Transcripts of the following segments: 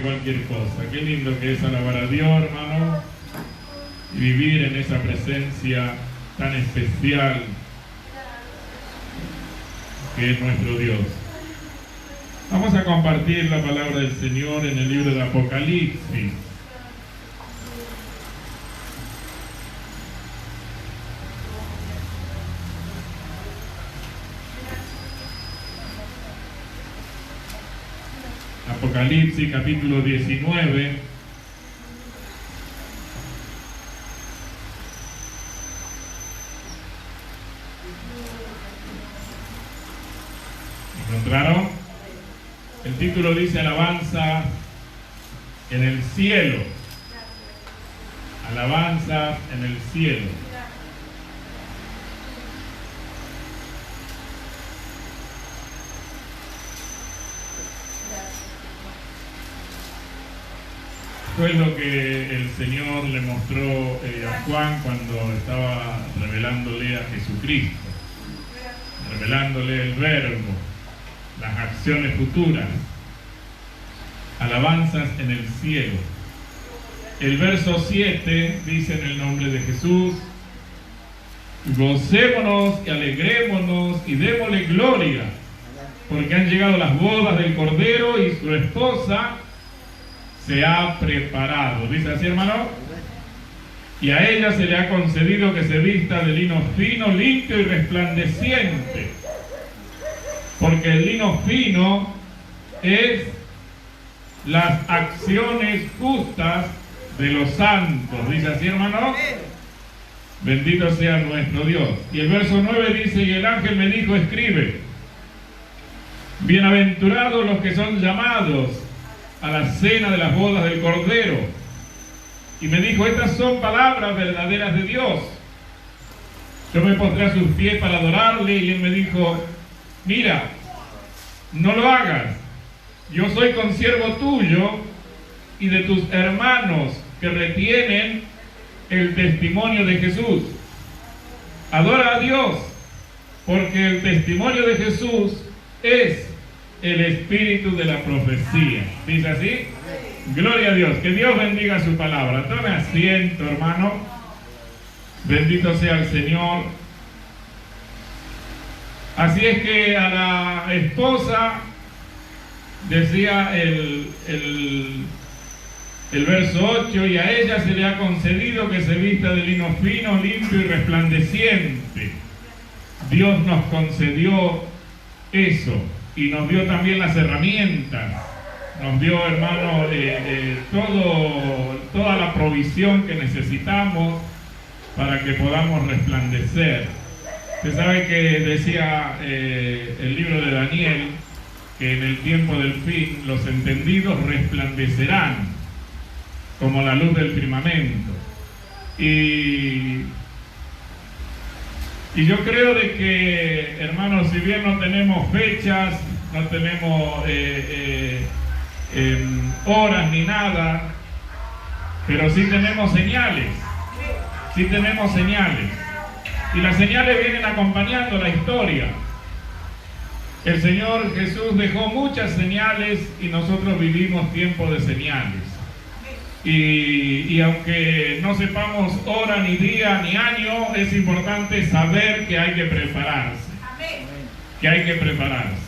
cualquier cosa. Qué lindo que es alabar a Dios, hermano, y vivir en esa presencia tan especial que es nuestro Dios. Vamos a compartir la palabra del Señor en el libro de Apocalipsis. Apocalipsis capítulo 19. ¿Encontraron? El título dice alabanza en el cielo. Alabanza en el cielo. Fue lo que el Señor le mostró a Juan cuando estaba revelándole a Jesucristo, revelándole el verbo, las acciones futuras, alabanzas en el cielo. El verso 7 dice en el nombre de Jesús: gocémonos y alegrémonos y démosle gloria, porque han llegado las bodas del Cordero y su esposa se ha preparado. ¿Dice así, hermano? Y a ella se le ha concedido que se vista de lino fino, limpio y resplandeciente. Porque el lino fino es las acciones justas de los santos. ¿Dice así, hermano? Bendito sea nuestro Dios. Y el verso 9 dice: y el ángel me dijo, escribe, bienaventurados los que son llamados a la cena de las bodas del Cordero. Y me dijo, estas son palabras verdaderas de Dios. Yo me postré a sus pies para adorarle, y él me dijo, mira, no lo hagas. Yo soy consiervo tuyo y de tus hermanos que retienen el testimonio de Jesús. Adora a Dios, porque el testimonio de Jesús es el espíritu de la profecía. ¿Dice así? Gloria a Dios. Que Dios bendiga su palabra. Tome asiento, hermano. Bendito sea el Señor. Así es que a la esposa, decía el verso 8, y a ella se le ha concedido que se vista de lino fino, limpio y resplandeciente. Dios nos concedió eso. Y nos dio también las herramientas, nos dio, hermano, toda la provisión que necesitamos para que podamos resplandecer. Usted sabe que decía el libro de Daniel que en el tiempo del fin los entendidos resplandecerán como la luz del firmamento. Y yo creo de que, hermanos, si bien no tenemos fechas, no tenemos horas ni nada, pero sí tenemos señales. Sí tenemos señales. Y las señales vienen acompañando la historia. El Señor Jesús dejó muchas señales y nosotros vivimos tiempo de señales. Y aunque no sepamos hora, ni día, ni año, es importante saber que hay que prepararse. Que hay que prepararse.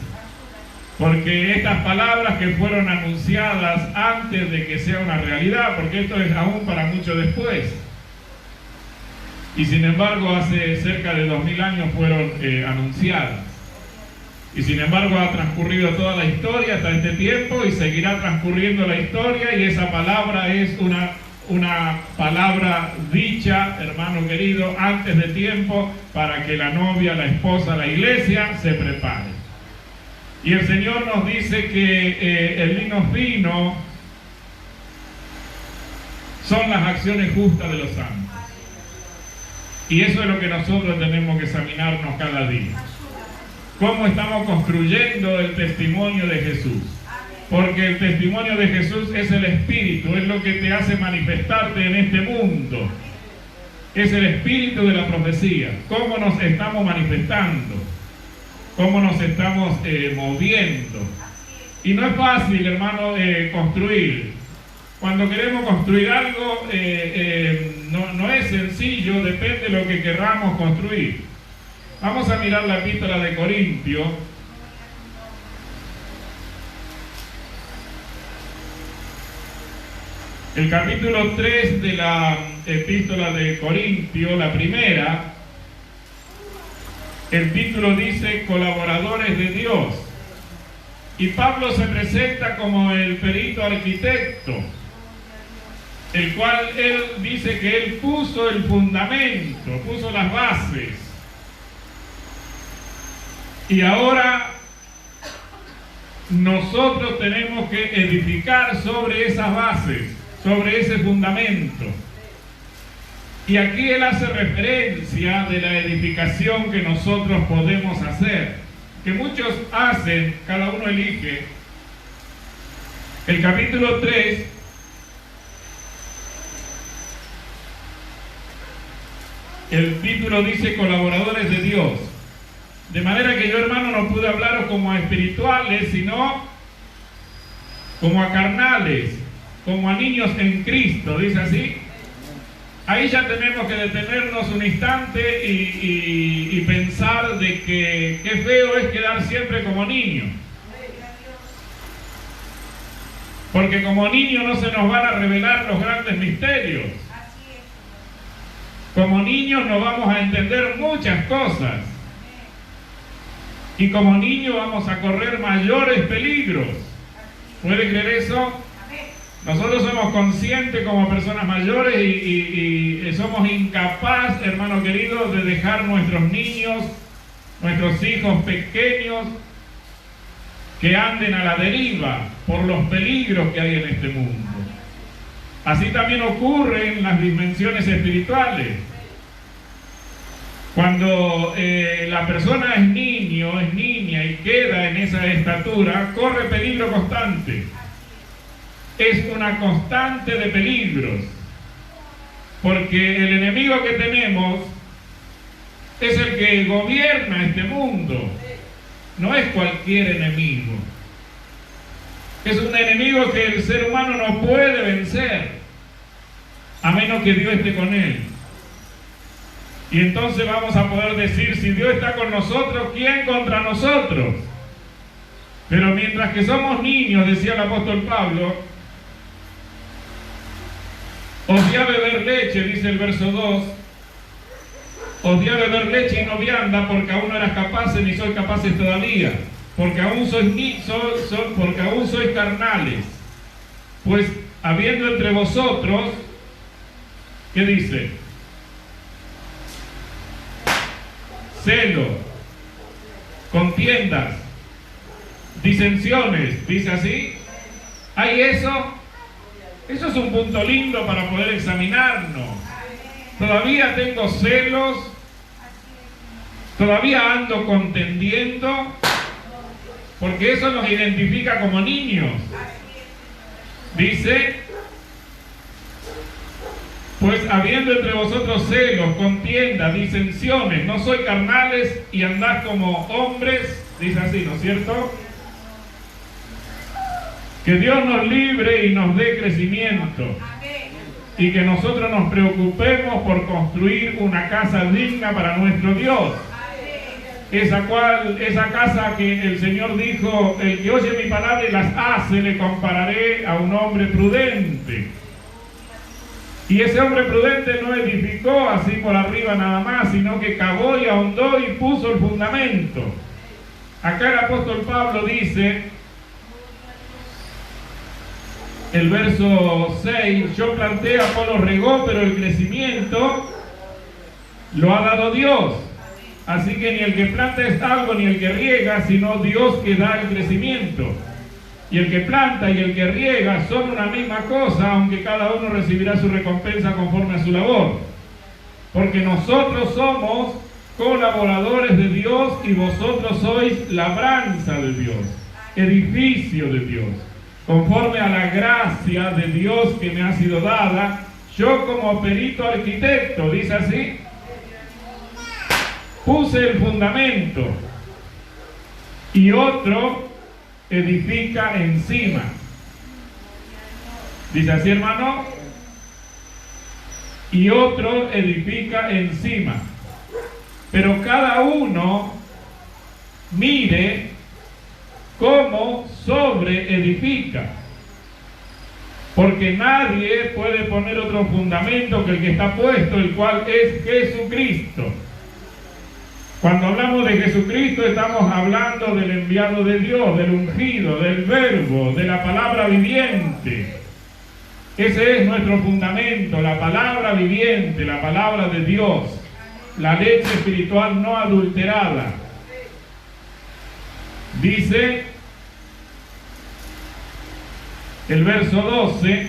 Porque estas palabras que fueron anunciadas antes de que sea una realidad, porque esto es aún para mucho después. Y sin embargo, hace cerca de 2000 años fueron anunciadas. Y sin embargo ha transcurrido toda la historia hasta este tiempo y seguirá transcurriendo la historia, y esa palabra es una palabra dicha, hermano querido, antes de tiempo, para que la novia, la esposa, la iglesia se prepare. Y el Señor nos dice que el lino fino son las acciones justas de los santos. Y eso es lo que nosotros tenemos que examinarnos cada día. ¿Cómo estamos construyendo el testimonio de Jesús? Porque el testimonio de Jesús es el Espíritu, es lo que te hace manifestarte en este mundo. Es el Espíritu de la profecía. ¿Cómo nos estamos manifestando? ¿Cómo nos estamos moviendo? Y no es fácil, hermano, construir. Cuando queremos construir algo, no es sencillo, depende de lo que querramos construir. Vamos a mirar la epístola de Corintios. El capítulo 3 de la epístola de Corintios, la primera, el título dice colaboradores de Dios. Y Pablo se presenta como el perito arquitecto, el cual él dice que él puso el fundamento, puso las bases. Y ahora nosotros tenemos que edificar sobre esas bases, sobre ese fundamento. Y aquí él hace referencia de la edificación que nosotros podemos hacer, que muchos hacen, cada uno elige. El capítulo 3, el título dice colaboradores de Dios. De manera que yo, hermano, no pude hablaros como a espirituales, sino como a carnales, como a niños en Cristo, dice así. Ahí ya tenemos que detenernos un instante y pensar de que qué feo es quedar siempre como niño. Porque como niño no se nos van a revelar los grandes misterios. Como niños no vamos a entender muchas cosas. Y como niños vamos a correr mayores peligros. ¿Puede creer eso? Nosotros somos conscientes como personas mayores y somos incapaces, hermano querido, de dejar nuestros niños, nuestros hijos pequeños, que anden a la deriva por los peligros que hay en este mundo. Así también ocurre en las dimensiones espirituales. Cuando la persona es niño, es niña y queda en esa estatura, corre peligro constante. Es una constante de peligros, porque el enemigo que tenemos es el que gobierna este mundo, no es cualquier enemigo. Es un enemigo que el ser humano no puede vencer, a menos que Dios esté con él. Y entonces vamos a poder decir, si Dios está con nosotros, ¿quién contra nosotros? Pero mientras que somos niños, decía el apóstol Pablo, os di a beber leche, dice el verso 2, os di a beber leche y no vianda, porque aún no eras capaces ni sois capaces todavía, porque aún sois carnales. Pues habiendo entre vosotros, ¿qué dice? Celo, contiendas, disensiones, dice así. ¿Hay eso? Eso es un punto lindo para poder examinarnos. Todavía tengo celos, todavía ando contendiendo, porque eso nos identifica como niños. Dice, pues habiendo entre vosotros celos, contiendas, disensiones, no sois carnales y andad como hombres, dice así, ¿no es cierto? Que Dios nos libre y nos dé crecimiento. Y que nosotros nos preocupemos por construir una casa digna para nuestro Dios. Esa casa que el Señor dijo, el que oye mi palabra y las hace, le compararé a un hombre prudente. Y ese hombre prudente no edificó así por arriba nada más, sino que cavó y ahondó y puso el fundamento. Acá el apóstol Pablo dice, el verso 6, yo planté, Apolo regó, pero el crecimiento lo ha dado Dios. Así que ni el que planta es algo, ni el que riega, sino Dios que da el crecimiento. Y el que planta y el que riega son una misma cosa, aunque cada uno recibirá su recompensa conforme a su labor. Porque nosotros somos colaboradores de Dios y vosotros sois labranza de Dios, edificio de Dios. Conforme a la gracia de Dios que me ha sido dada, yo como perito arquitecto, dice así, puse el fundamento y otro edifica encima. Dice así, hermano. Y otro edifica encima. Pero cada uno mire cómo sobre edifica. Porque nadie puede poner otro fundamento que el que está puesto, el cual es Jesucristo. Cuando hablamos de Jesucristo estamos hablando del enviado de Dios, del ungido, del verbo, de la palabra viviente. Ese es nuestro fundamento, la palabra viviente, la palabra de Dios, la leche espiritual no adulterada. Dice el verso 12,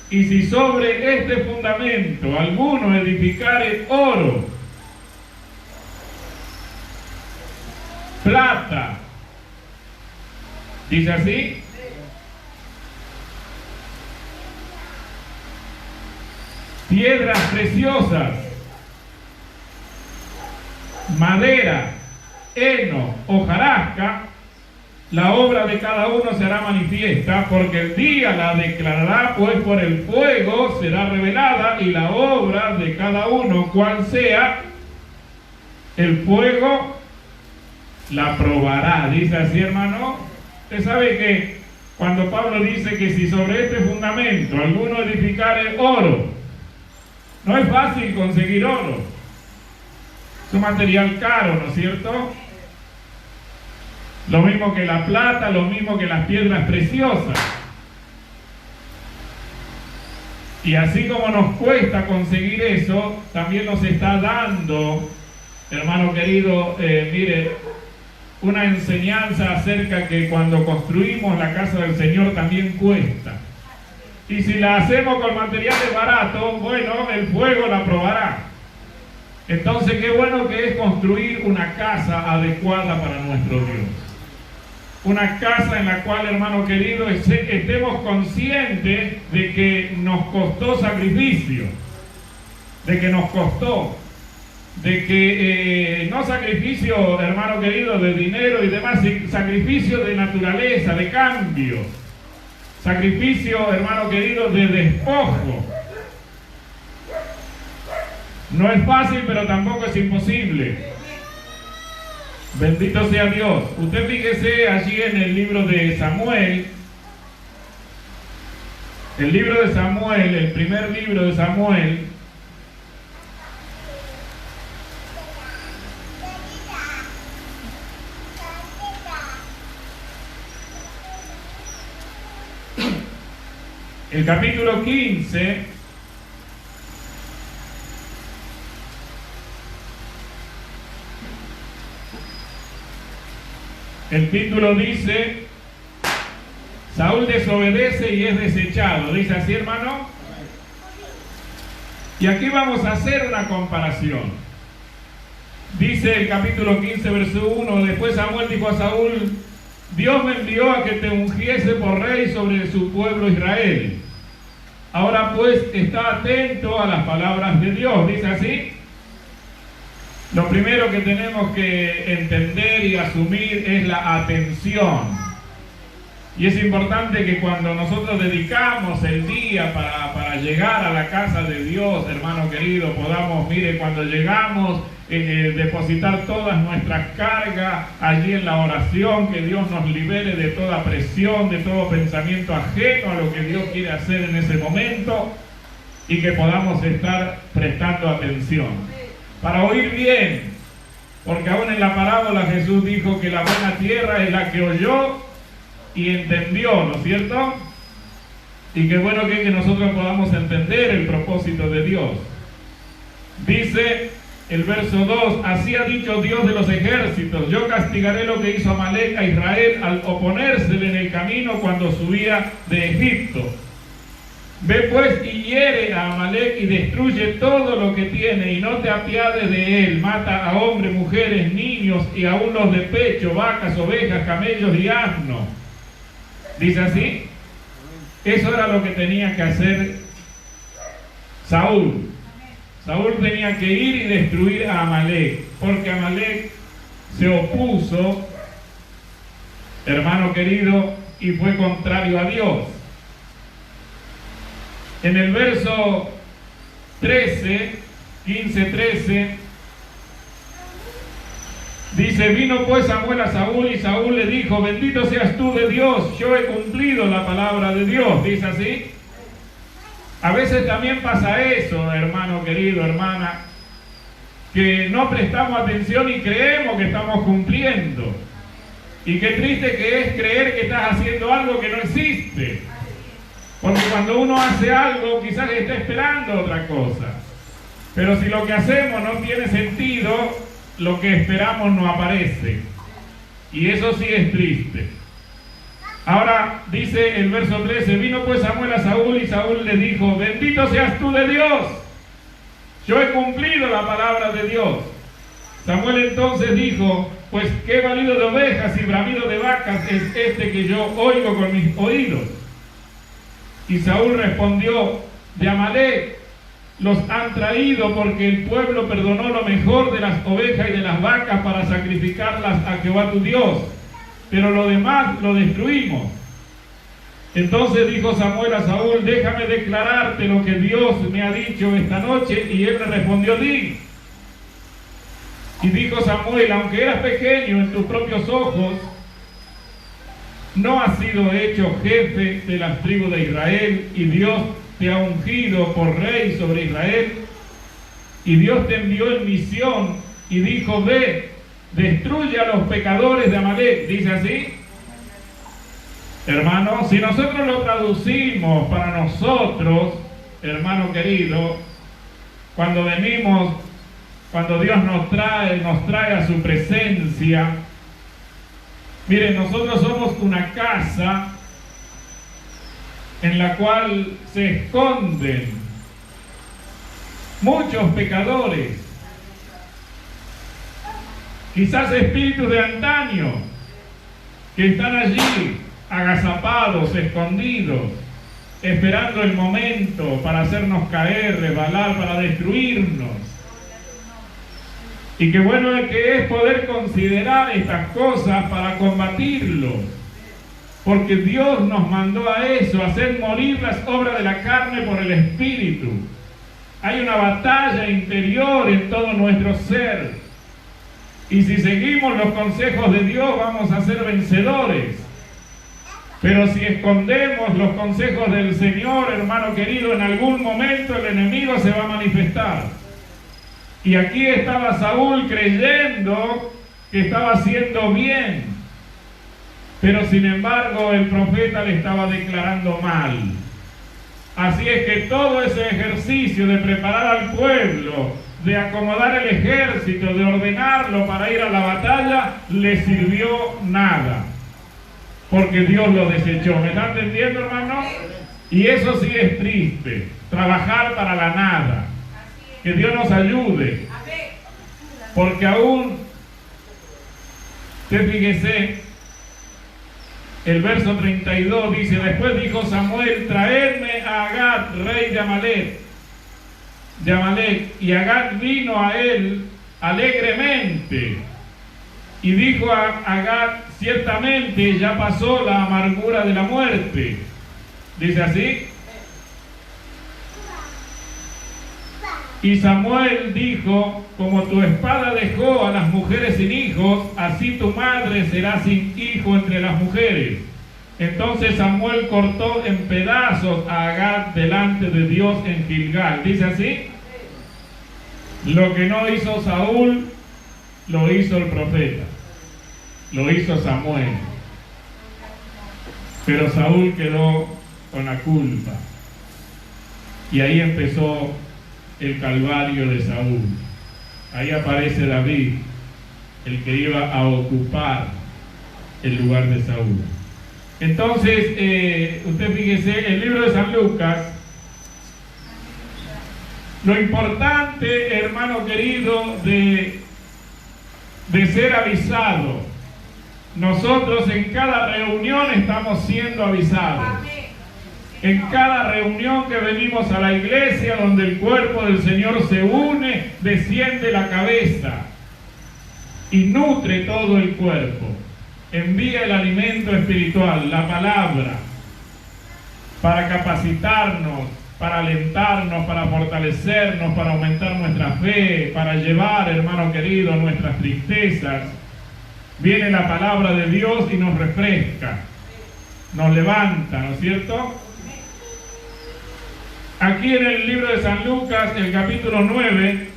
y si sobre este fundamento alguno edificare oro, plata, dice así, piedras preciosas, madera, heno, hojarasca, la obra de cada uno será manifiesta, porque el día la declarará, pues por el fuego será revelada, y la obra de cada uno, cual sea, el fuego la probará. Dice así, hermano. Usted sabe que cuando Pablo dice que si sobre este fundamento alguno edificare oro, no es fácil conseguir oro. Es un material caro, ¿no es cierto? Lo mismo que la plata, lo mismo que las piedras preciosas. Y así como nos cuesta conseguir eso, también nos está dando, hermano querido, mire, una enseñanza acerca que cuando construimos la casa del Señor también cuesta. Y si la hacemos con materiales baratos, bueno, el fuego la probará. Entonces, qué bueno que es construir una casa adecuada para nuestro Dios. Una casa en la cual, hermano querido, estemos conscientes de que nos costó sacrificio, de que nos costó, de que no sacrificio, hermano querido, de dinero y demás, sacrificio de naturaleza, de cambio, sacrificio, hermano querido, de despojo. No es fácil, pero tampoco es imposible. Bendito sea Dios. Usted fíjese allí en el libro de Samuel, el primer libro de Samuel, el capítulo 15, el título dice, Saúl desobedece y es desechado. ¿Dice así, hermano? Y aquí vamos a hacer una comparación. Dice el capítulo 15, verso 1, después Samuel dijo a Saúl, Dios me envió a que te ungiese por rey sobre su pueblo Israel. Ahora pues, está atento a las palabras de Dios. ¿Dice así? Lo primero que tenemos que entender y asumir es la atención. Y es importante que cuando nosotros dedicamos el día para llegar a la casa de Dios, hermano querido, podamos, mire, cuando llegamos, depositar todas nuestras cargas allí en la oración, que Dios nos libere de toda presión, de todo pensamiento ajeno a lo que Dios quiere hacer en ese momento, y que podamos estar prestando atención. Para oír bien, porque aún en la parábola Jesús dijo que la buena tierra es la que oyó y entendió, ¿no es cierto? Y qué bueno que nosotros podamos entender el propósito de Dios. Dice el verso 2, así ha dicho Dios de los ejércitos, yo castigaré lo que hizo Amalek a Israel al oponérsele en el camino cuando subía de Egipto. Ve pues y hiere a Amalek y destruye todo lo que tiene y no te apiades de él. Mata a hombres, mujeres, niños y aún los de pecho, vacas, ovejas, camellos y asnos. ¿Dice así? Eso era lo que tenía que hacer Saúl. Saúl tenía que ir y destruir a Amalek, porque Amalek se opuso, hermano querido, y fue contrario a Dios. En el verso 15-13, dice: vino pues Samuel a Saúl, y Saúl le dijo: bendito seas tú de Dios, yo he cumplido la palabra de Dios. Dice así. A veces también pasa eso, hermano querido, hermana, que no prestamos atención y creemos que estamos cumpliendo. Y qué triste que es creer que estás haciendo algo que no existe. Porque cuando uno hace algo, quizás está esperando otra cosa. Pero si lo que hacemos no tiene sentido, lo que esperamos no aparece. Y eso sí es triste. Ahora dice el verso 13: vino pues Samuel a Saúl, y Saúl le dijo: bendito seas tú de Dios, yo he cumplido la palabra de Dios. Samuel entonces dijo: pues qué balido de ovejas y bramido de vacas es este que yo oigo con mis oídos. Y Saúl respondió: de Amalec los han traído, porque el pueblo perdonó lo mejor de las ovejas y de las vacas para sacrificarlas a Jehová tu Dios, pero lo demás lo destruimos. Entonces dijo Samuel a Saúl: déjame declararte lo que Dios me ha dicho esta noche. Y él le respondió: di. Y dijo Samuel: aunque eras pequeño en tus propios ojos, no has sido hecho jefe de las tribus de Israel, y Dios te ha ungido por rey sobre Israel. Y Dios te envió en misión y dijo: ve, destruye a los pecadores de Amalec. Dice así. Hermano, si nosotros lo traducimos para nosotros, hermano querido, cuando venimos, cuando Dios nos trae a su presencia, miren, nosotros somos una casa en la cual se esconden muchos pecadores, quizás espíritus de antaño que están allí agazapados, escondidos, esperando el momento para hacernos caer, resbalar, para destruirnos. Y qué bueno que es poder considerar estas cosas para combatirlos, porque Dios nos mandó a eso, a hacer morir las obras de la carne por el Espíritu. Hay una batalla interior en todo nuestro ser, y si seguimos los consejos de Dios vamos a ser vencedores. Pero si escondemos los consejos del Señor, hermano querido, en algún momento el enemigo se va a manifestar. Y aquí estaba Saúl creyendo que estaba haciendo bien, pero sin embargo el profeta le estaba declarando mal. Así es que todo ese ejercicio de preparar al pueblo, de acomodar el ejército, de ordenarlo para ir a la batalla, le sirvió nada, porque Dios lo desechó. ¿Me está entendiendo, hermano? Y eso sí es triste, trabajar para la nada. Que Dios nos ayude, porque aún, fíjese, el verso 32 dice: después dijo Samuel: traedme a Agag, rey de Amalec. Y Agag vino a él alegremente, y dijo a Agag: ciertamente ya pasó la amargura de la muerte. Dice así. Y Samuel dijo: como tu espada dejó a las mujeres sin hijos, así tu madre será sin hijo entre las mujeres. Entonces Samuel cortó en pedazos a Agag delante de Dios en Gilgal. Dice así. Lo que no hizo Saúl, lo hizo el profeta, lo hizo Samuel. Pero Saúl quedó con la culpa, y ahí empezó el calvario de Saúl. Ahí aparece David, el que iba a ocupar el lugar de Saúl. Entonces, usted fíjese, el libro de San Lucas, lo importante, hermano querido, de ser avisado. Nosotros en cada reunión estamos siendo avisados. En cada reunión que venimos a la iglesia, donde el cuerpo del Señor se une, desciende la cabeza y nutre todo el cuerpo. envía el alimento espiritual, la palabra, para capacitarnos, para alentarnos, para fortalecernos, para aumentar nuestra fe, para llevar, hermano querido, nuestras tristezas. Viene la palabra de Dios y nos refresca, nos levanta, ¿no es cierto? Aquí en el libro de San Lucas, el capítulo 9,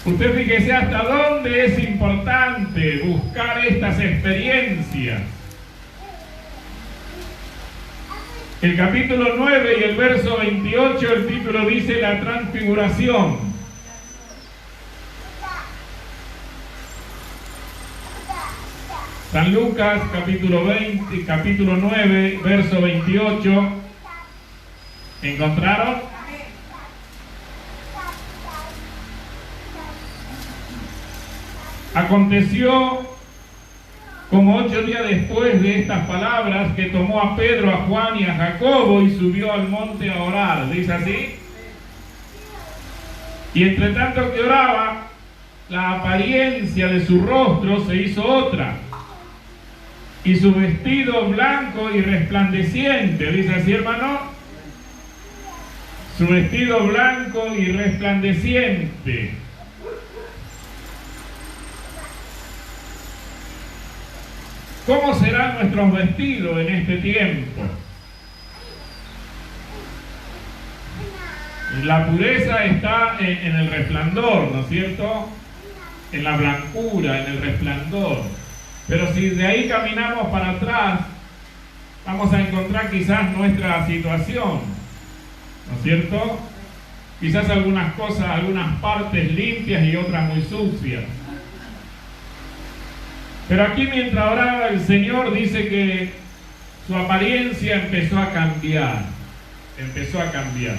usted fíjese hasta dónde es importante buscar estas experiencias. El capítulo 9 y el verso 28, el título dice la transfiguración. San Lucas, capítulo 9, verso 28. ¿Encontraron? Aconteció como 8 días después de estas palabras que tomó a Pedro, a Juan y a Jacobo y subió al monte a orar. ¿Dice así? Y entre tanto que oraba, la apariencia de su rostro se hizo otra, y su vestido blanco y resplandeciente. ¿Dice así, hermano? Su vestido blanco y resplandeciente. ¿Cómo serán nuestros vestidos en este tiempo? La pureza está en el resplandor, ¿no es cierto? En la blancura, en el resplandor. Pero si de ahí caminamos para atrás, vamos a encontrar quizás nuestra situación, ¿no es cierto? Quizás algunas cosas, algunas partes limpias y otras muy sucias. Pero aquí mientras oraba el Señor dice que su apariencia empezó a cambiar. Empezó a cambiar.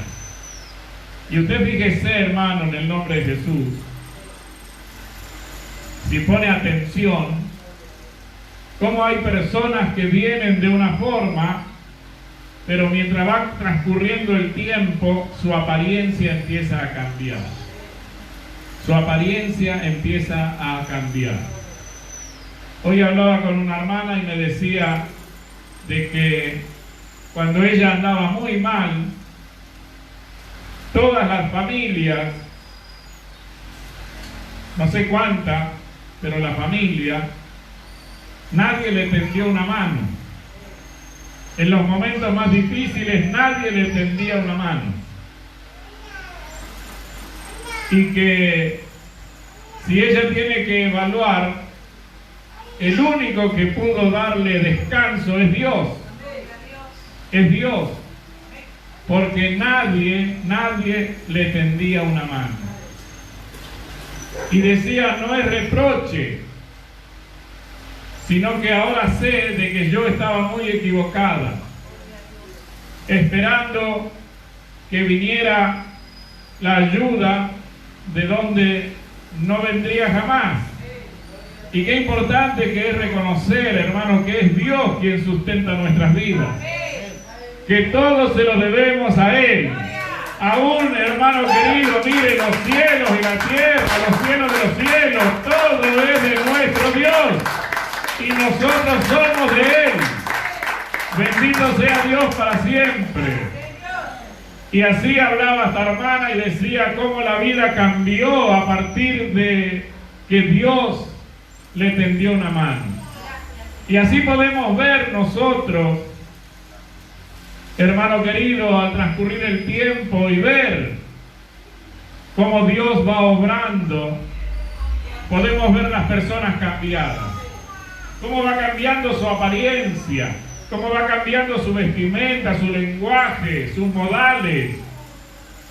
Y usted fíjese, hermano, en el nombre de Jesús, si pone atención, cómo hay personas que vienen de una forma, pero mientras va transcurriendo el tiempo, su apariencia empieza a cambiar. Su apariencia empieza a cambiar. Hoy hablaba con una hermana y me decía de que cuando ella andaba muy mal, todas las familias, no sé cuántas, pero la familia, nadie le tendió una mano. En los momentos más difíciles nadie le tendía una mano. Y que si ella tiene que evaluar, el único que pudo darle descanso es Dios. Es Dios. Porque nadie le tendía una mano. Y decía, no es reproche, sino que ahora sé de que yo estaba muy equivocada, esperando que viniera la ayuda de donde no vendría jamás. Y qué importante que es reconocer, hermano, que es Dios quien sustenta nuestras vidas, que todo se lo debemos a Él. Aún, hermano querido, mire los cielos y la tierra, los cielos de los cielos, todo es de nuestro Dios. Y nosotros somos de Él. Bendito sea Dios para siempre. Y así hablaba esta hermana y decía cómo la vida cambió a partir de que Dios le tendió una mano. Y así podemos ver nosotros, hermano querido, al transcurrir el tiempo y ver cómo Dios va obrando, podemos ver las personas cambiadas. Cómo va cambiando su apariencia, cómo va cambiando su vestimenta, su lenguaje, sus modales.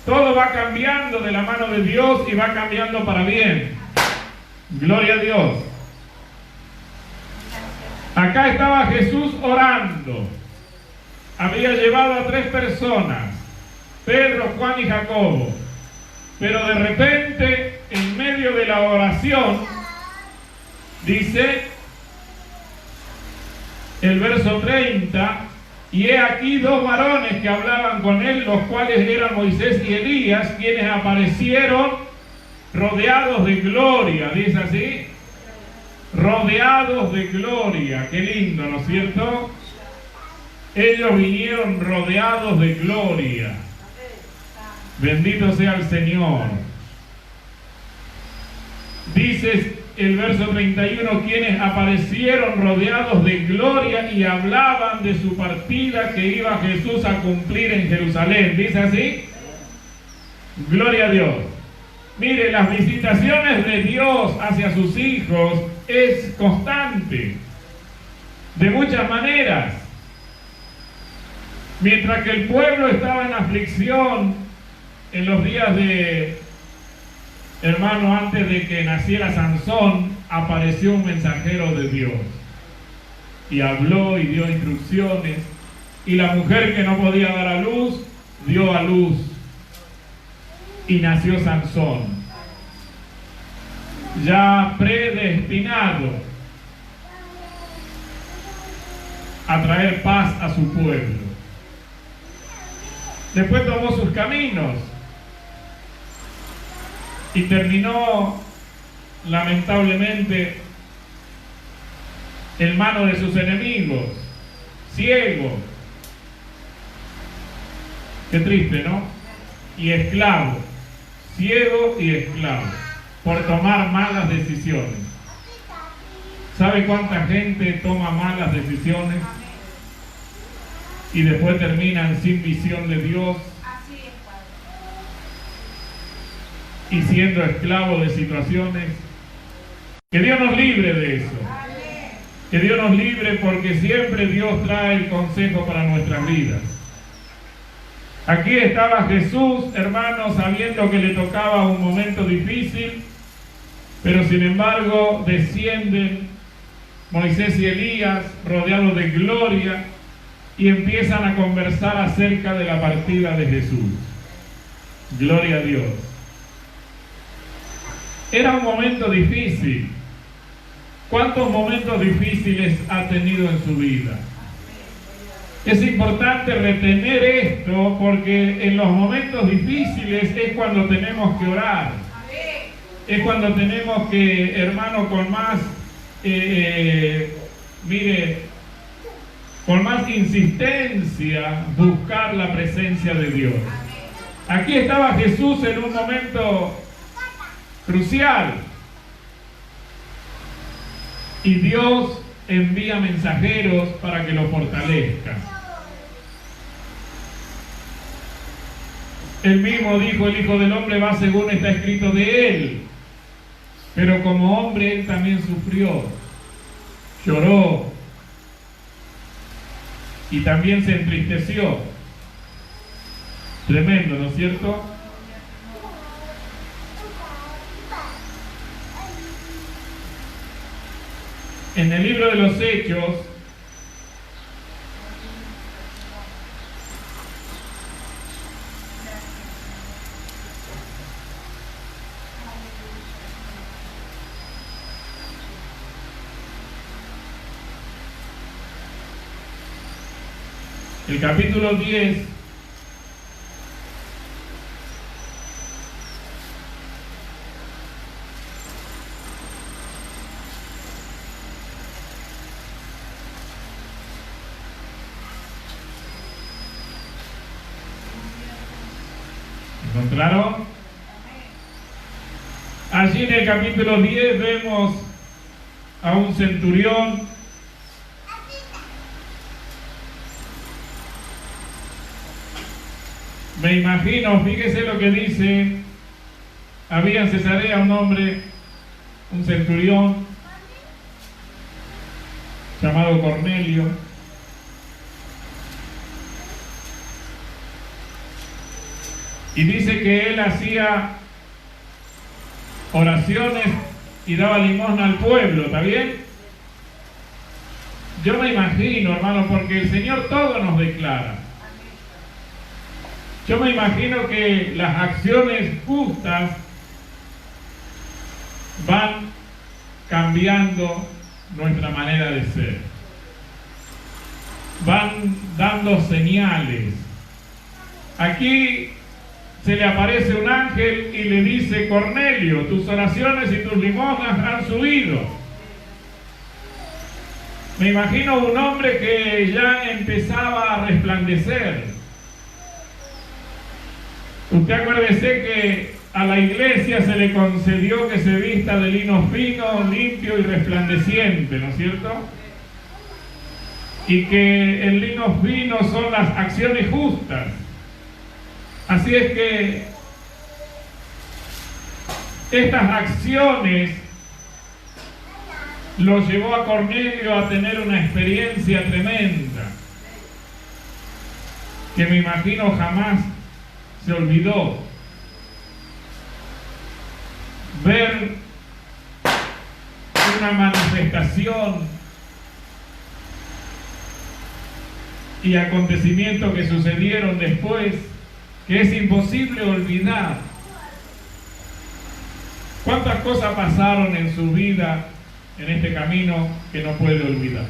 Todo va cambiando de la mano de Dios y va cambiando para bien. Gloria a Dios. Acá estaba Jesús orando. Había llevado a 3 personas, Pedro, Juan y Jacobo. Pero de repente, en medio de la oración, dice el verso 30, y he aquí 2 varones que hablaban con él, los cuales eran Moisés y Elías, quienes aparecieron rodeados de gloria. Dice así, rodeados de gloria. Qué lindo, ¿no es cierto? Ellos vinieron rodeados de gloria. Bendito sea el Señor. Dice el verso 31, quienes aparecieron rodeados de gloria y hablaban de su partida que iba Jesús a cumplir en Jerusalén. ¿Dice así? Gloria a Dios. Mire, las visitaciones de Dios hacia sus hijos es constante, de muchas maneras. Mientras que el pueblo estaba en aflicción en los días de, hermano, antes de que naciera Sansón, apareció un mensajero de Dios y habló y dio instrucciones, y la mujer que no podía dar a luz, dio a luz y nació Sansón, ya predestinado a traer paz a su pueblo. Después tomó sus caminos y terminó, lamentablemente, en manos de sus enemigos, ciego. Qué triste, ¿no? Y esclavo, ciego y esclavo, por tomar malas decisiones. ¿Sabe cuánta gente toma malas decisiones y después terminan sin visión de Dios y siendo esclavos de situaciones? Que Dios nos libre de eso. Que Dios nos libre, porque siempre Dios trae el consejo para nuestras vidas. Aquí estaba Jesús, hermanos, sabiendo que le tocaba un momento difícil, pero sin embargo descienden Moisés y Elías rodeados de gloria y empiezan a conversar acerca de la partida de Jesús. Gloria a Dios. Era un momento difícil. ¿Cuántos momentos difíciles ha tenido en su vida? Es importante retener esto, porque en los momentos difíciles es cuando tenemos que orar. Es cuando tenemos que, hermano, con más, con más insistencia, buscar la presencia de Dios. Aquí estaba Jesús en un momento crucial. Y Dios envía mensajeros para que lo fortalezcan. Él mismo dijo, el Hijo del Hombre va según está escrito de él. Pero como hombre él también sufrió, lloró y también se entristeció. Tremendo, ¿no es cierto? En el libro de los Hechos, el capítulo 10, ¿encontraron? Allí en el capítulo 10 vemos a un centurión me imagino, fíjese lo que dice, había en Cesarea un hombre, un centurión llamado Cornelio, y dice que él hacía oraciones y daba limosna al pueblo, ¿está bien? Yo me imagino, hermano, porque el Señor todo nos declara. Yo me imagino que las acciones justas van cambiando nuestra manera de ser. Van dando señales. Aquí se le aparece un ángel y le dice, Cornelio, tus oraciones y tus limosnas han subido. Me imagino un hombre que ya empezaba a resplandecer. Usted acuérdese que a la iglesia se le concedió que se vista de lino fino, limpio y resplandeciente, ¿no es cierto? Y que el lino fino son las acciones justas. Así es que estas acciones lo llevó a Cornelio a tener una experiencia tremenda, que me imagino jamás se olvidó. Ver una manifestación y acontecimientos que sucedieron después, que es imposible olvidar. ¿Cuántas cosas pasaron en su vida, en este camino, que no puede olvidar?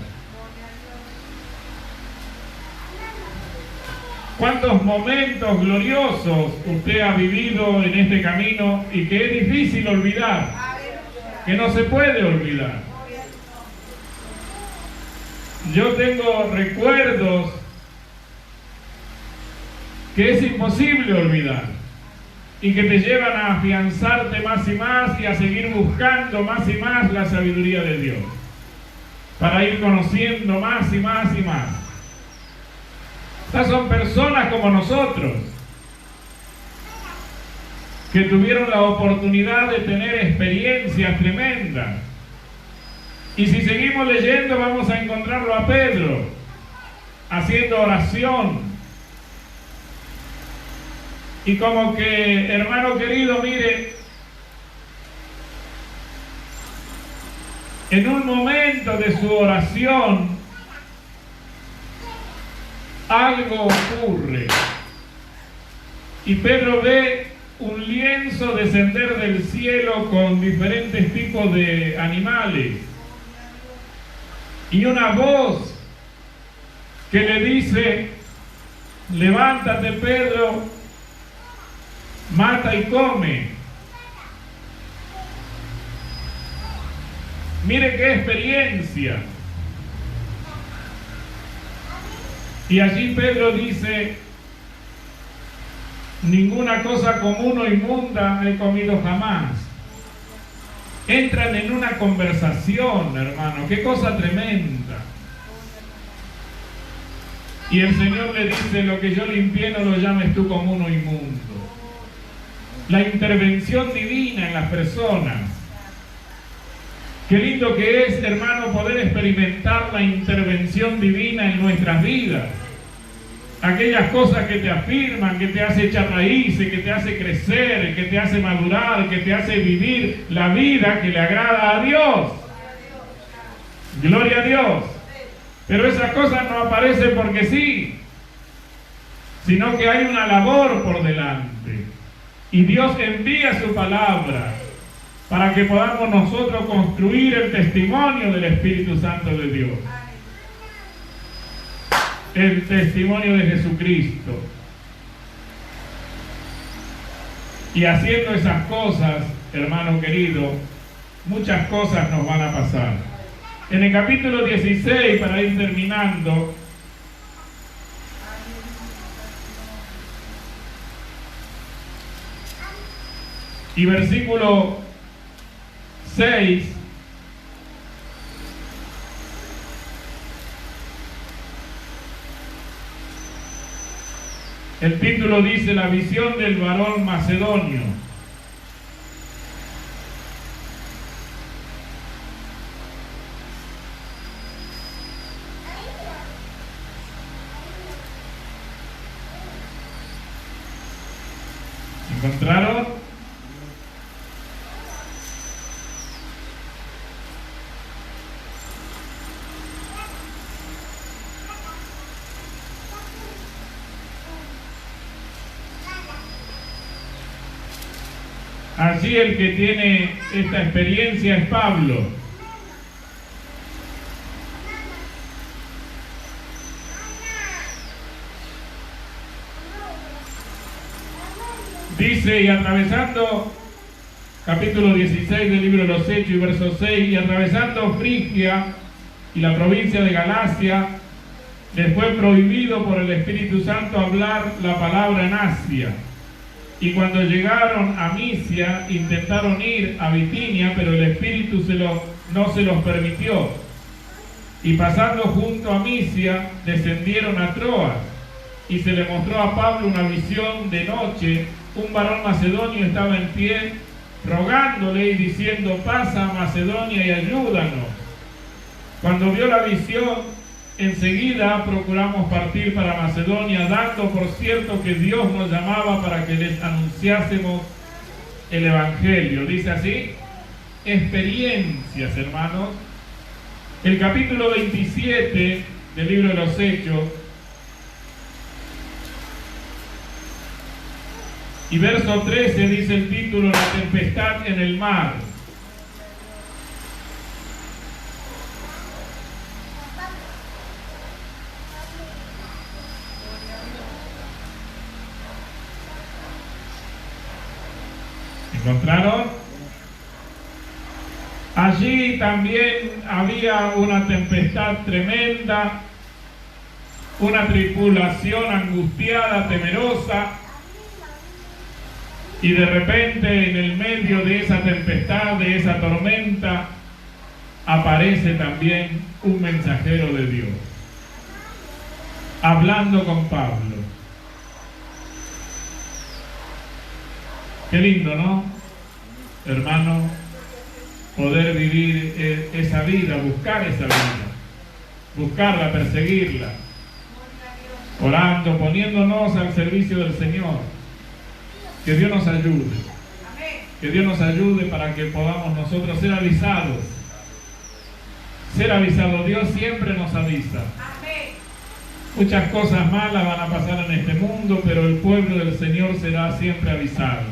¿Cuántos momentos gloriosos usted ha vivido en este camino y que es difícil olvidar, que no se puede olvidar? Yo tengo recuerdos que es imposible olvidar y que te llevan a afianzarte más y más y a seguir buscando más y más la sabiduría de Dios, para ir conociendo más y más y más. Estas son personas como nosotros, que tuvieron la oportunidad de tener experiencias tremendas. Y si seguimos leyendo vamos a encontrarlo a Pedro, haciendo oración. Y como que, hermano querido, mire, en un momento de su oración, algo ocurre. Y Pedro ve un lienzo descender del cielo con diferentes tipos de animales. Y una voz que le dice: levántate, Pedro, mata y come. Mire qué experiencia. Y allí Pedro dice: ninguna cosa común o inmunda he comido jamás. Entran en una conversación, hermano, qué cosa tremenda. Y el Señor le dice: lo que yo limpié no lo llames tú común o inmundo. La intervención divina en las personas. Qué lindo que es, hermano, poder experimentar la intervención divina en nuestras vidas. Aquellas cosas que te afirman, que te hace echar raíces, que te hace crecer, que te hace madurar, que te hace vivir la vida que le agrada a Dios. Gloria a Dios. Pero esas cosas no aparecen porque sí, sino que hay una labor por delante. Y Dios envía su palabra para que podamos nosotros construir el testimonio del Espíritu Santo de Dios. El testimonio de Jesucristo. Y haciendo esas cosas, hermano querido, muchas cosas nos van a pasar. En el capítulo 16, para ir terminando, y versículo 6, el título dice: la visión del varón macedonio. ¿Encontraron? Allí el que tiene esta experiencia es Pablo. Dice: y atravesando, capítulo 16 del libro de los Hechos y verso 6, y atravesando Frigia y la provincia de Galacia, les fue prohibido por el Espíritu Santo hablar la palabra en Asia. Y cuando llegaron a Misia, intentaron ir a Bitinia, pero el Espíritu no se los permitió. Y pasando junto a Misia, descendieron a Troas, y se le mostró a Pablo una visión de noche. Un varón macedonio estaba en pie, rogándole y diciendo: pasa a Macedonia y ayúdanos. Cuando vio la visión, enseguida procuramos partir para Macedonia, dando por cierto que Dios nos llamaba para que les anunciásemos el Evangelio. Dice así: experiencias, hermanos. El capítulo 27 del libro de los Hechos y verso 13 dice el título: la tempestad en el mar. ¿Encontraron? Allí también había una tempestad tremenda, una tripulación angustiada, temerosa, y de repente en el medio de esa tempestad, de esa tormenta, aparece también un mensajero de Dios, hablando con Pablo. Qué lindo, ¿no, hermano? Poder vivir esa vida, buscar esa vida, buscarla, perseguirla, orando, poniéndonos al servicio del Señor. Que Dios nos ayude, que Dios nos ayude para que podamos nosotros ser avisados. Ser avisados, Dios siempre nos avisa. Muchas cosas malas van a pasar en este mundo, pero el pueblo del Señor será siempre avisado.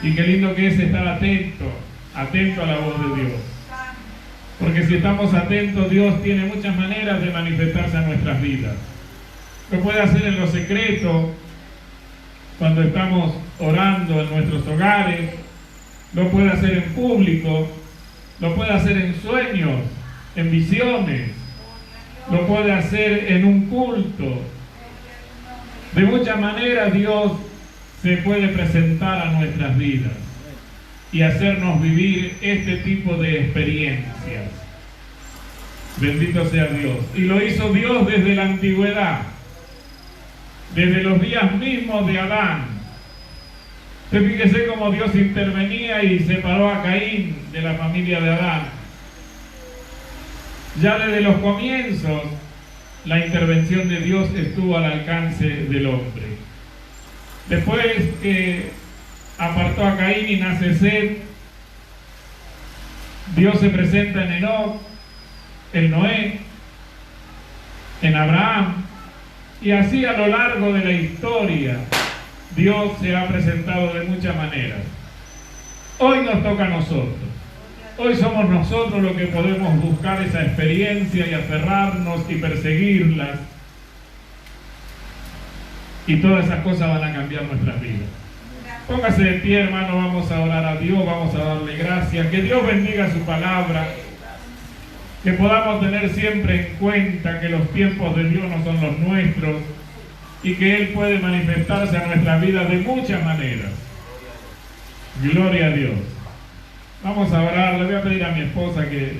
Y qué lindo que es estar atento a la voz de Dios. Porque si estamos atentos, Dios tiene muchas maneras de manifestarse en nuestras vidas. Lo puede hacer en lo secreto, cuando estamos orando en nuestros hogares, lo puede hacer en público, lo puede hacer en sueños, en visiones, lo puede hacer en un culto. De muchas maneras Dios se puede presentar a nuestras vidas y hacernos vivir este tipo de experiencias. Bendito sea Dios. Y lo hizo Dios desde la antigüedad, desde los días mismos de Adán. Usted fíjese cómo Dios intervenía y separó a Caín de la familia de Adán. Ya desde los comienzos, la intervención de Dios estuvo al alcance del hombre. Después que apartó a Caín y nace Set, Dios se presenta en Enoc, en Noé, en Abraham, y así a lo largo de la historia Dios se ha presentado de muchas maneras. Hoy nos toca a nosotros. Hoy somos nosotros los que podemos buscar esa experiencia y aferrarnos y perseguirlas. Y todas esas cosas van a cambiar nuestras vidas. Póngase de pie, hermano, vamos a orar a Dios, vamos a darle gracias. Que Dios bendiga su palabra. Que podamos tener siempre en cuenta que los tiempos de Dios no son los nuestros y que Él puede manifestarse a nuestra vida de muchas maneras. Gloria a Dios. Vamos a orar. Le voy a pedir a mi esposa que